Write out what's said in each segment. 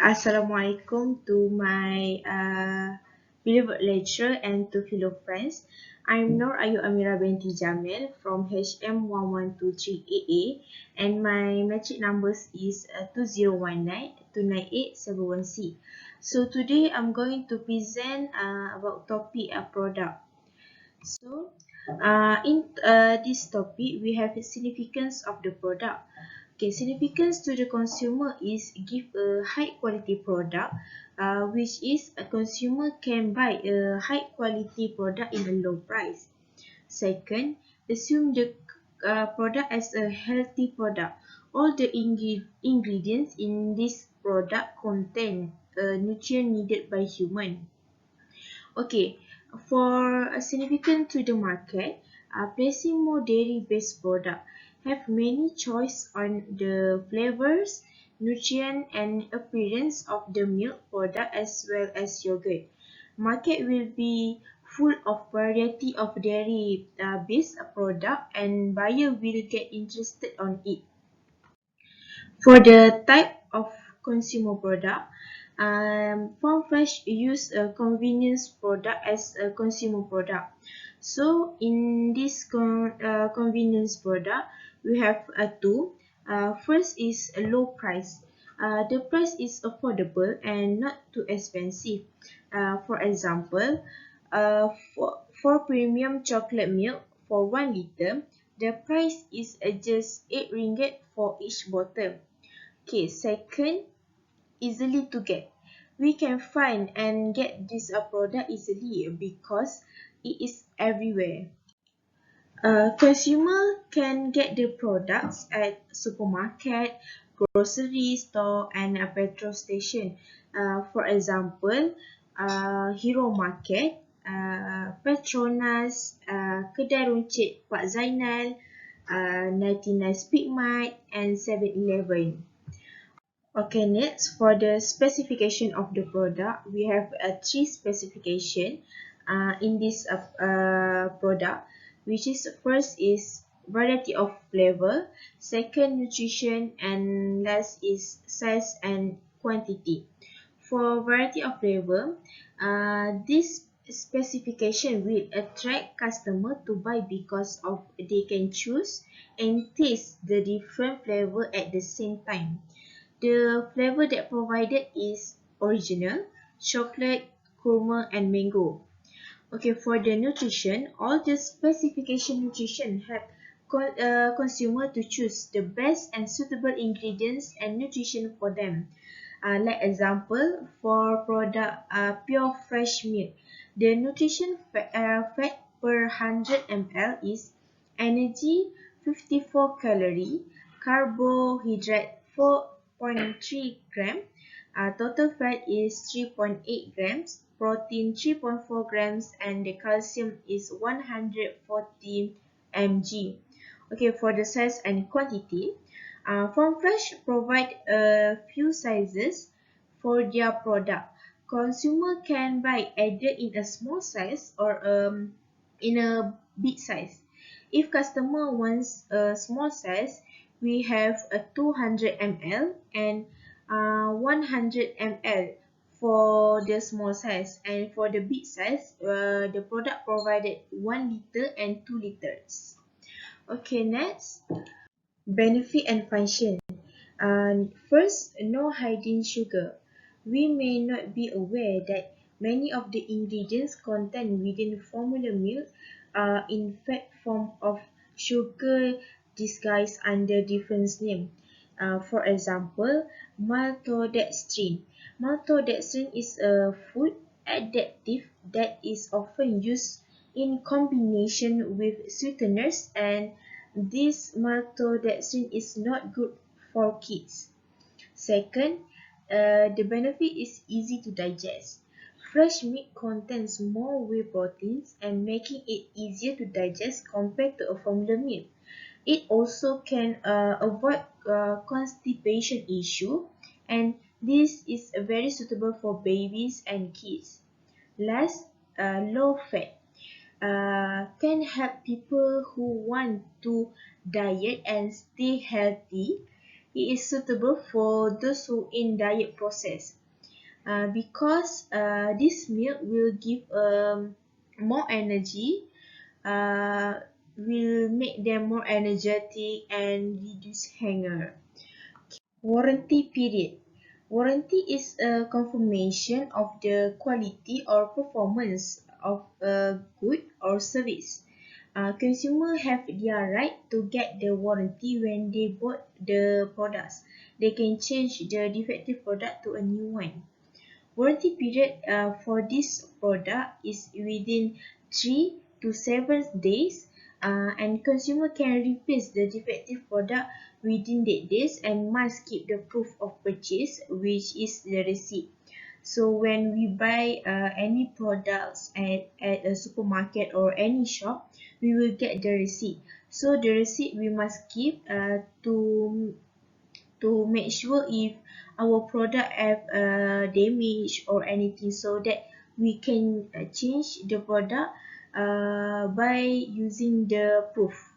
Assalamualaikum to my beloved lecturer and to fellow friends. I'm Nur Ayu Amira binti Jamil from HM1123AA and my metric numbers is 2019-29871C. So today I'm going to present about topic product. So, in this topic, we have the significance of the product. Okay, significance to the consumer is give a high quality product, which is a consumer can buy a high quality product in a low price. Second, assume the product as a healthy product. All the ingredients in this product contain nutrient needed by human. Okay, for a significant to the market, placing more dairy-based product have many choice on the flavors, nutrient and appearance of the milk product as well as yogurt. Market will be full of variety of dairy based product and buyer will get interested on it. For the type of consumer product, Farm Fresh use a convenience product as a consumer product. So in this convenience product, we have two. First is a low price. The price is affordable and not too expensive. For example, for premium chocolate milk for 1 liter, the price is just 8 ringgit for each bottle. Okay, second, easily to get. We can find and get this product easily because it is everywhere. Consumer can get the products at supermarket, grocery store and a petrol station. For example, Hero Market, Petronas, Kedai Runcit Pak Zainal, 99 Speedmart and 7-Eleven. Okay, next for the specification of the product, we have three specification in this product, which is first is variety of flavor, second nutrition, and last is size and quantity. For variety of flavor, this specification will attract customer to buy because of they can choose and taste the different flavor at the same time. The flavor that provided is original, chocolate, kurma, and mango. Okay, for the nutrition, all the specification nutrition help consumer to choose the best and suitable ingredients and nutrition for them. Like example, for product pure fresh milk, the nutrition fat per 100 ml is energy 54 calorie, carbohydrate 4.3 gram, total fat is 3.8 grams, protein 3.4 grams, and the calcium is 140 mg. Okay, for the size and quantity, Farm Fresh provide a few sizes for their product. Consumer can buy either in a small size or in a big size. If customer wants a small size, we have a 200 ml and 100 ml for the small size, and for the big size, the product provided 1 liter and 2 liters. Okay, next, benefit and function. First, no hidden sugar. We may not be aware that many of the ingredients contained within formula milk are in fact form of sugar disguised under different name. For example, maltodextrin. Maltodextrin is a food additive that is often used in combination with sweeteners, and this maltodextrin is not good for kids. Second, the benefit is easy to digest. Fresh meat contains more whey proteins and making it easier to digest compared to a formula milk. It also can avoid constipation issue, and this is very suitable for babies and kids. Last, low fat can help people who want to diet and stay healthy. it is suitable for those who in diet process. Because this milk will give more energy, uh, will make them more energetic and reduce hunger. Warranty period. Warranty is a confirmation of the quality or performance of a good or service. Consumers have their right to get the warranty when they bought the products. They can change the defective product to a new one. Warranty period for this product is within 3 to 7 days, and consumer can replace the defective product within that days and must keep the proof of purchase, which is the receipt. So when we buy any products at a supermarket or any shop, we will get the receipt. So the receipt we must keep to make sure if our product have damage or anything, so that we can change the product by using the proof.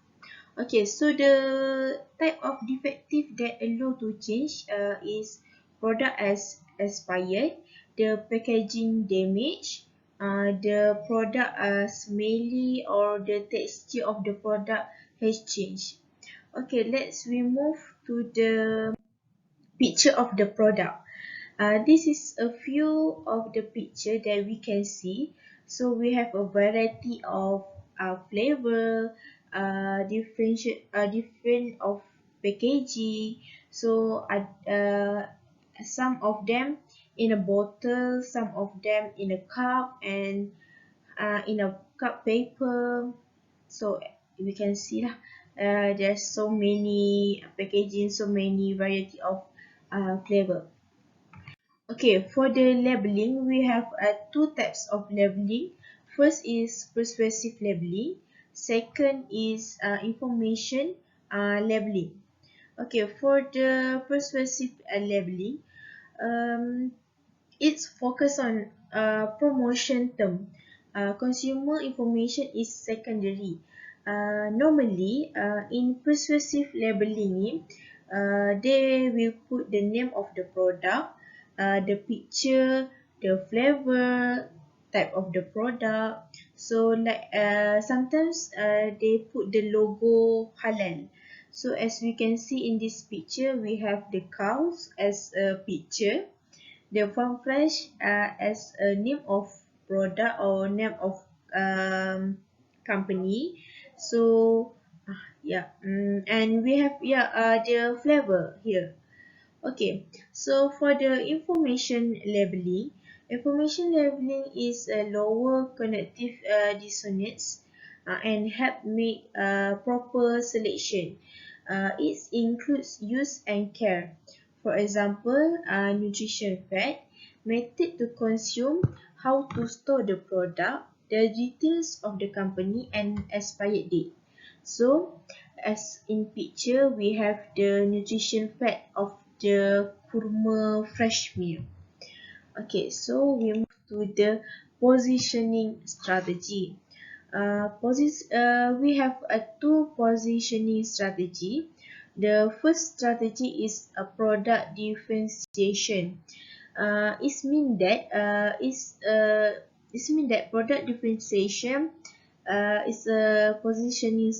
Okay, so the type of defective that allow to change is product as expired, the packaging damage, the product smelly, or the texture of the product has changed. Okay, we move to the picture of the product. This is a few of the picture that we can see. So we have a variety of flavor, different of packaging. So some of them in a bottle, some of them in a cup, and in a cup paper. So we can see lah, there's so many packaging, so many variety of flavor. Okay, for the labeling, we have two types of labeling. First is persuasive labeling. Second is information labeling. Okay, for the persuasive labeling, um, it's focused on promotion term. Consumer information is secondary. Normally, in persuasive labeling, they will put the name of the product, the picture, the flavor, type of the product. So like sometimes they put the logo halal. So as we can see in this picture, we have the cows as a picture, the farm fresh as a name of product or name of company. So and we have the flavor here. Okay, so for the information labeling is a lower cognitive dissonance and help make proper selection. It includes use and care. For example, nutrition fact, method to consume, how to store the product, the details of the company, and expired date. So, as in picture, we have the nutrition fact of the kurma fresh milk. Okay, so we move to the positioning strategy. We have two positioning strategy. The first strategy is a product differentiation. It mean that product differentiation is a positioning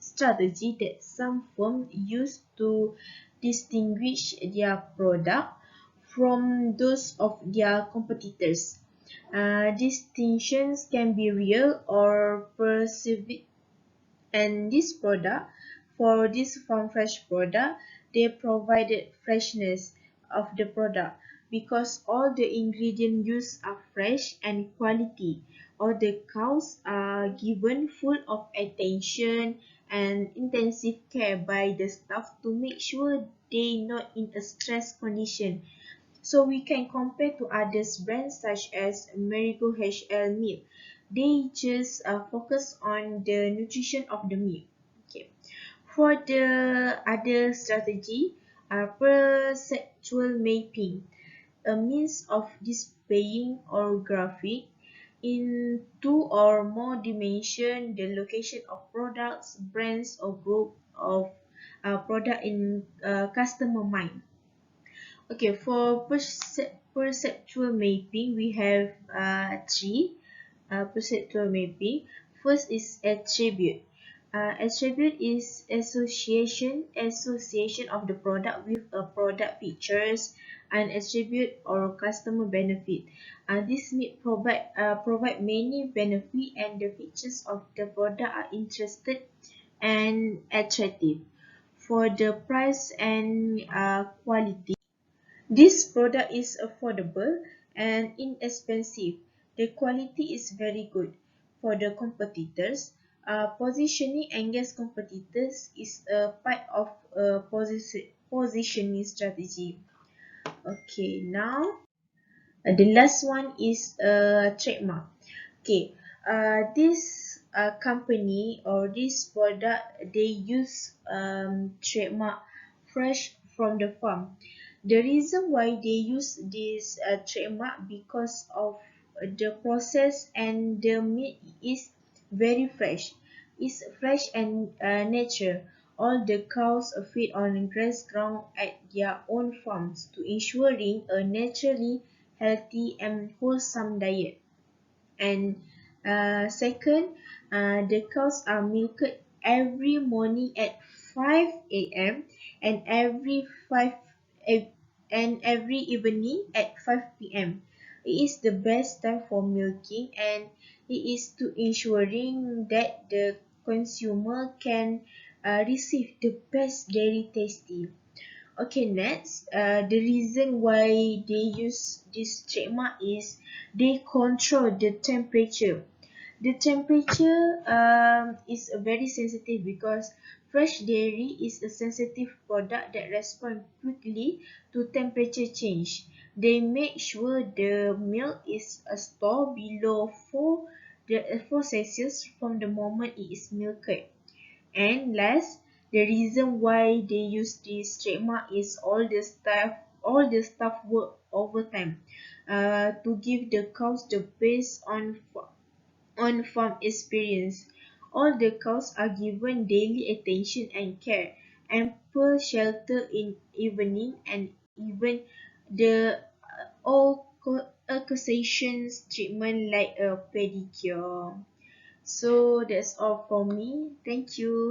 strategy that some firms use to distinguish their product from those of their competitors. Distinctions can be real or perceived, and for this farm fresh product, they provided freshness of the product because all the ingredients used are fresh and quality. All the cows are given full of attention and intensive care by the staff to make sure they not in a stress condition. So we can compare to others brands such as Marigo HL milk. They just focus on the nutrition of the milk. Okay. For the other strategy, perceptual mapping, a means of displaying or graphic in two or more dimensions the location of products, brands, or group of product in customer mind. Okay, for perceptual mapping, we have three perceptual mapping. First is attribute. Attribute is association of the product with a product features, an attribute or customer benefit. This may provide many benefit, and the features of the product are interested and attractive. For the price and quality, this product is affordable and inexpensive. The quality is very good. For the competitors, positioning against competitors is a part of a positioning strategy. Okay, now the last one is a trademark. Okay, this company or this product, they use trademark fresh from the farm. The reason why they use this trademark because of the process, and the meat is very fresh. It's fresh and natural. All the cows are fed on grass ground at their own farms to ensuring a naturally healthy and wholesome diet. And second, the cows are milked every morning at 5 a.m. and e- every evening at 5 p.m. It is the best time for milking, and it is to ensuring that the consumer can receive the best dairy tasty. Okay, next, the reason why they use this trademark is they control the temperature. The temperature is very sensitive because fresh dairy is a sensitive product that responds quickly to temperature change. They make sure the milk is stored below 4 Celsius from the moment it is milked. And last, the reason why they use this trademark is all the staff work overtime to give the cows the best on farm experience. All the cows are given daily attention and care, ample shelter in evening, and even the all accusations treatment like a pedicure. So that's all from me. Thank you.